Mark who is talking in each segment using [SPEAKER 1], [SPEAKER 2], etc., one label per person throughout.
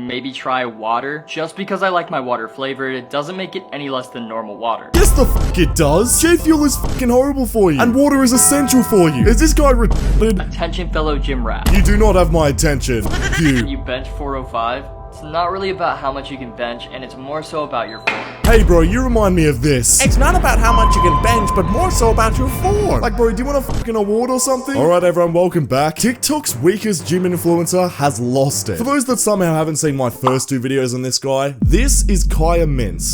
[SPEAKER 1] maybe try water. Just because I like my water flavored, it doesn't make it any less than normal water.
[SPEAKER 2] Yes, the fuck it does. Jet fuel is fucking horrible for you, and water is essential for you. Is this guy retarded?
[SPEAKER 1] Attention, fellow gym rat.
[SPEAKER 2] You do not have my attention. Fuck you.
[SPEAKER 1] You bench 405? It's not really about how much you can bench, and it's more so about your form.
[SPEAKER 2] Hey bro, you remind me of this.
[SPEAKER 3] It's not about how much you can bench, but more so about your form.
[SPEAKER 2] Like bro, do you want a fucking award or something? Alright everyone, welcome back. TikTok's weakest gym influencer has lost it. For those that somehow haven't seen my first two videos on this guy, this is Kaia,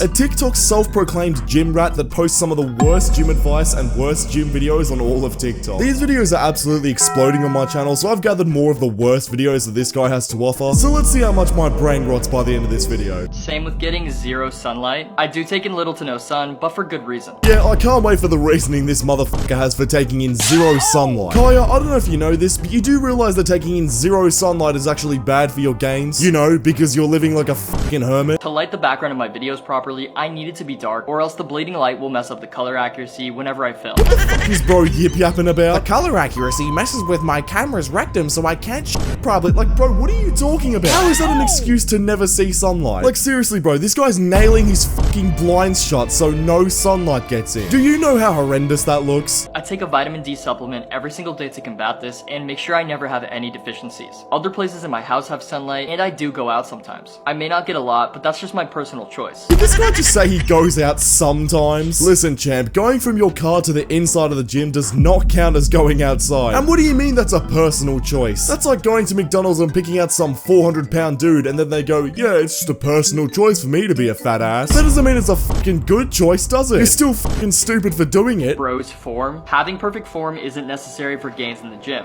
[SPEAKER 2] a TikTok self-proclaimed gym rat that posts some of the worst gym advice and worst gym videos on all of TikTok. These videos are absolutely exploding on my channel, so I've gathered more of the worst videos that this guy has to offer. So let's see how much my brain rots by the end of this video.
[SPEAKER 1] Same with getting 0 sunlight. I do take in little to no sun, but for good reason.
[SPEAKER 2] Yeah, I can't wait for the reasoning this motherfucker has for taking in 0 sunlight. Kaia, I don't know if you know this, but you do realize that taking in 0 sunlight is actually bad for your gains? You know, because you're living like a fucking hermit.
[SPEAKER 1] To light the background of my videos properly, I need it to be dark, or else the bleeding light will mess up the color accuracy whenever I film.
[SPEAKER 2] What the fuck is bro yip yapping about?
[SPEAKER 3] The color accuracy messes with my camera's rectum, so I can't
[SPEAKER 2] Probably, like bro, what are you talking about? How is that an excuse to never see sunlight? Like seriously bro, this guy's nailing his fucking blinds shut so no sunlight gets in. Do you know how horrendous that looks?
[SPEAKER 1] I take a vitamin D supplement every single day to combat this and make sure I never have any deficiencies. Other places in my house have sunlight, and I do go out sometimes. I may not get a lot, but that's just my personal choice.
[SPEAKER 2] Did this guy just say he goes out sometimes? Listen champ, going from your car to the inside of the gym does not count as going outside. And what do you mean that's a personal choice? That's like going to McDonald's and picking out some 400-pound dude and then they go, yeah, it's just a personal choice for me to be a fat ass. That doesn't mean it's a fucking good choice, does it? You're still fucking stupid for doing it.
[SPEAKER 1] Bro's form. Having perfect form isn't necessary for gains in the gym.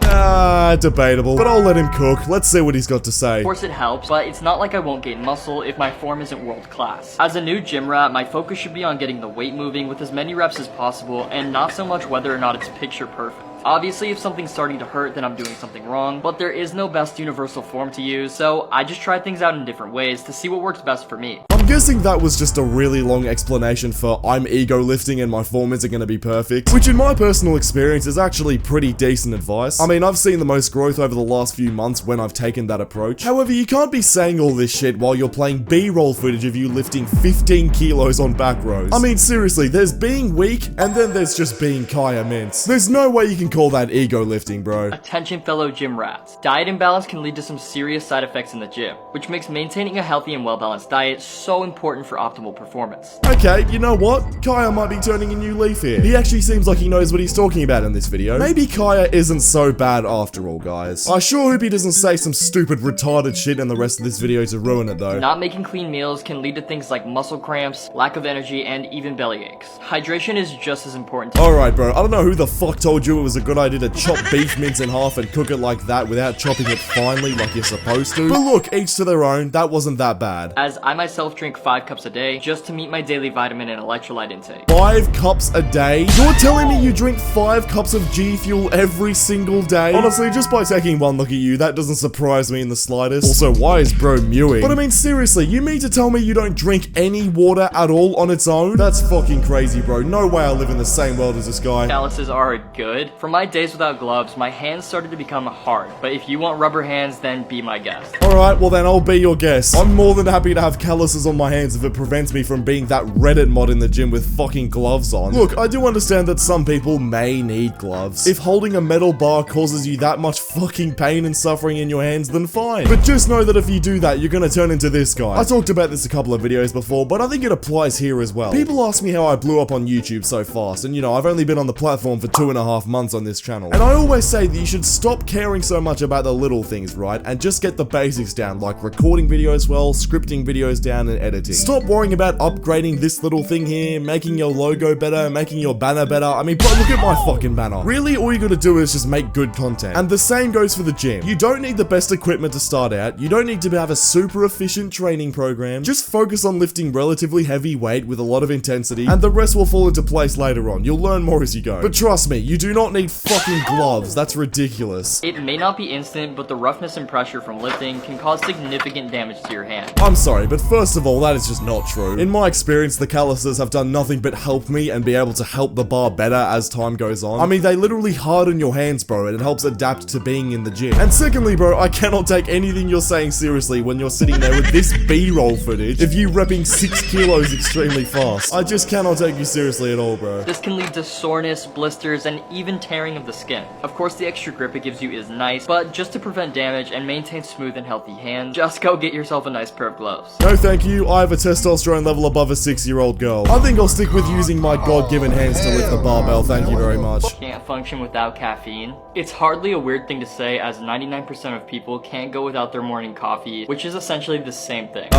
[SPEAKER 2] Debatable. But I'll let him cook. Let's see what he's got to say.
[SPEAKER 1] Of course it helps, but it's not like I won't gain muscle if my form isn't world class. As a new gym rat, my focus should be on getting the weight moving with as many reps as possible and not so much whether or not it's picture perfect. Obviously, if something's starting to hurt, then I'm doing something wrong, but there is no best universal form to use, so I just try things out in different ways to see what works best for me.
[SPEAKER 2] I'm guessing that was just a really long explanation for I'm ego lifting and my form isn't going to be perfect, which in my personal experience is actually pretty decent advice. I mean, I've seen the most growth over the last few months when I've taken that approach. However, you can't be saying all this shit while you're playing B-roll footage of you lifting 15 kilos on back rows. I mean, seriously, there's being weak and then there's just being Kaia Mints. There's no way you can call that ego lifting, bro.
[SPEAKER 1] Attention fellow gym rats. Diet imbalance can lead to some serious side effects in the gym, which makes maintaining a healthy and well-balanced diet so important for optimal performance.
[SPEAKER 2] Okay, you know what? Kaia might be turning a new leaf here. He actually seems like he knows what he's talking about in this video. Maybe Kaia isn't so bad after all, guys. I sure hope he doesn't say some stupid retarded shit in the rest of this video to ruin it though.
[SPEAKER 1] Not making clean meals can lead to things like muscle cramps, lack of energy, and even belly aches. Hydration is just as important.
[SPEAKER 2] Alright bro, I don't know who the fuck told you it was a good idea to chop beef mince in half and cook it like that without chopping it finely like you're supposed to. But look, each to their own, that wasn't that bad.
[SPEAKER 1] As I myself drink 5 cups a day just to meet my daily vitamin and electrolyte intake.
[SPEAKER 2] 5 cups a day? You're telling me you drink 5 cups of G Fuel every single day? Honestly, just by taking one look at you, that doesn't surprise me in the slightest. Also, why is bro mewing? But I mean, seriously, you mean to tell me you don't drink any water at all on its own? That's fucking crazy, bro. No way I live in the same world as this guy.
[SPEAKER 1] Calluses are good. For my days without gloves, my hands started to become hard. But if you want rubber hands, then be my guest.
[SPEAKER 2] Alright, well then I'll be your guest. I'm more than happy to have calluses on my hands if it prevents me from being that Reddit mod in the gym with fucking gloves on. Look, I do understand that some people may need gloves. If holding a metal bar causes you that much fucking pain and suffering in your hands, then fine. But just know that if you do that, you're gonna turn into this guy. I talked about this a couple of videos before, but I think it applies here as well. People ask me how I blew up on YouTube so fast, and you know, I've only been on the platform for 2.5 months on this channel. And I always say that you should stop caring so much about the little things, right? And just get the basics down, like recording videos well, scripting videos down, and editing. Stop worrying about upgrading this little thing here, making your logo better, making your banner better. I mean, bro, look at my fucking banner. Really, all you gotta do is just make good content. And the same goes for the gym. You don't need the best equipment to start out. You don't need to have a super efficient training program. Just focus on lifting relatively heavy weight with a lot of intensity, and the rest will fall into place later on. You'll learn more as you go. But trust me, you do not need fucking gloves. That's ridiculous.
[SPEAKER 1] It may not be instant, but the roughness and pressure from lifting can cause significant damage to your hand.
[SPEAKER 2] I'm sorry, but first of all, that is just not true. In my experience, the calluses have done nothing but help me and be able to help the bar better as time goes on. I mean, they literally harden your hands, bro, and it helps adapt to being in the gym. And secondly, bro, I cannot take anything you're saying seriously when you're sitting there with this B-roll footage of you repping 6 kilos extremely fast. I just cannot take you seriously at all, bro.
[SPEAKER 1] This can lead to soreness, blisters, and even tearing of the skin. Of course, the extra grip it gives you is nice, but just to prevent damage and maintain smooth and healthy hands, just go get yourself a nice pair of gloves.
[SPEAKER 2] No thank you, I have a testosterone level above a 6-year-old girl. I think I'll stick with using my God-given hands to lift the barbell, thank you very much.
[SPEAKER 1] Can't function without caffeine? It's hardly a weird thing to say, as 99% of people can't go without their morning coffee, which is essentially the same thing.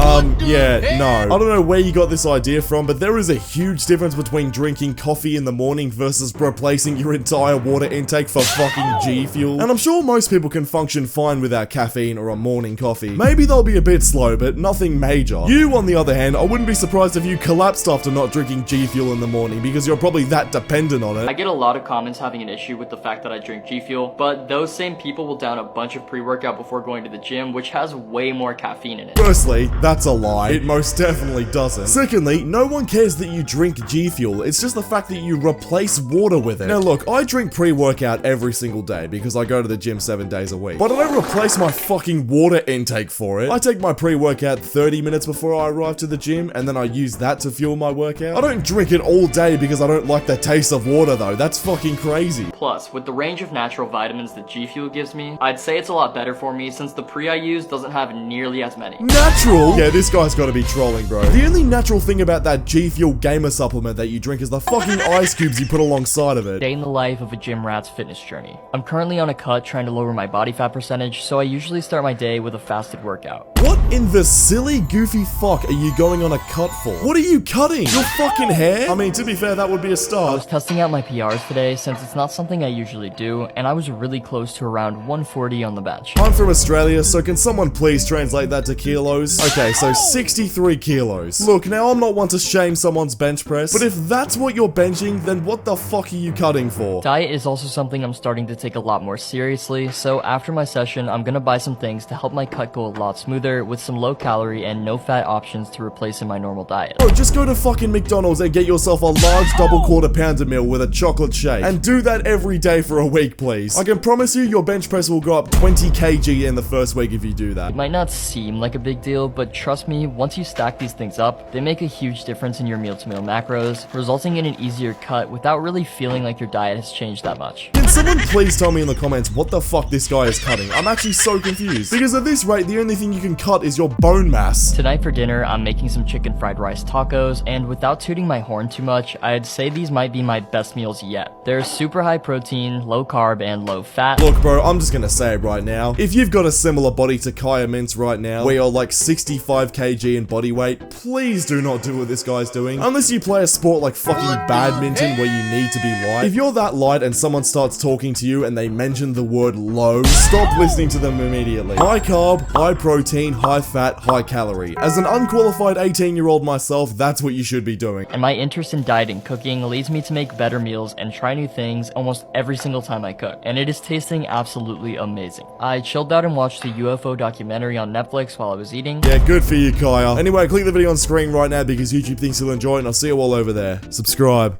[SPEAKER 2] Yeah, no. I don't know where you got this idea from, but there is a huge difference between drinking coffee in the morning versus replacing your entire water intake for fucking G Fuel. And I'm sure most people can function fine without caffeine or a morning coffee. Maybe they'll be a bit slow, but nothing major. You, on the other hand, I wouldn't be surprised if you collapsed after not drinking G Fuel in the morning, because you're probably that dependent on it.
[SPEAKER 1] I get a lot of comments having an issue with the fact that I drink G Fuel, but those same people will down a bunch of pre-workout before going to the gym, which has way more caffeine in it.
[SPEAKER 2] Firstly, that's a lie. It most definitely doesn't. Secondly, no one cares that you drink G Fuel. It's just the fact that you replace water with it. Now look, I drink pre-workout every single day because I go to the gym 7 days a week. But I don't replace my fucking water intake for it. I take my pre-workout 30 minutes before I arrive to the gym, and then I use that to fuel my workout. I don't drink it all day because I don't like the taste of water though. That's fucking crazy.
[SPEAKER 1] Plus, with the range of natural vitamins that G Fuel gives me, I'd say it's a lot better for me since the pre I use doesn't have nearly as many.
[SPEAKER 2] Natural? Yeah, this guy's gotta be trolling, bro. The only natural thing about that G Fuel gamer supplement that you drink is the fucking ice cubes you put alongside of it.
[SPEAKER 1] Day in the life of a gym rat's fitness journey. I'm currently on a cut trying to lower my body fat percentage, so I usually start my day with a fasted workout.
[SPEAKER 2] What in the silly goofy fuck are you going on a cut for? What are you cutting? Your fucking hair? I mean, to be fair, that would be a
[SPEAKER 1] I
[SPEAKER 2] start.
[SPEAKER 1] was testing out my PRs today since it's not something I usually do, and I was really close to around 140 on the bench.
[SPEAKER 2] I'm from Australia, so can someone please translate that to kilos? Okay, so 63 kilos. Look, now I'm not one to shame someone's bench press, but if that's what you're benching, then what the fuck are you cutting for?
[SPEAKER 1] Diet is also something I'm starting to take a lot more seriously, so after my session, I'm gonna buy some things to help my cut go a lot smoother with some low calorie and no fat options to replace in my normal diet.
[SPEAKER 2] Bro, just go to fucking McDonald's and get yourself a large double quarter pounder meal with a chocolate shake. And do that every day for a week, please. I can promise you your bench press will go up 20 kg in the first week if you do that.
[SPEAKER 1] It might not seem like a big deal, but trust me, once you stack these things up, they make a huge difference in your meal-to-meal macros, resulting in an easier cut without really feeling like your diet has changed that much.
[SPEAKER 2] Can someone please tell me in the comments what the fuck this guy is cutting? I'm actually so confused. Because at this rate, the only thing you can cut is your bone mass.
[SPEAKER 1] Tonight for dinner, I'm making some chicken fried rice tacos, and without tooting my horn too much, I'd say these might be my best meals yet. They're super high protein, low carb, and low fat.
[SPEAKER 2] Look, bro, I'm just gonna say it right now. If you've got a similar body to Kaia Mintz right now, where you're like 65 kg in body weight, please do not do what this guy's doing. Unless you play a sport like fucking badminton where you need to be light. If you're that light and someone starts talking to you and they mention the word low, stop listening to them immediately. High carb, high protein, high fat, high calorie. As an unqualified 18-year-old myself, that's what you should be doing.
[SPEAKER 1] And my interest in diet and cooking leads me to make better meals and try new things almost every single time I cook, and it is tasting absolutely amazing. I chilled out and watched the UFO documentary on Netflix while I was eating.
[SPEAKER 2] Yeah, good for you, Kaia. Anyway, click the video on screen right now because YouTube thinks you'll enjoy it, and I'll see you all over there. Subscribe.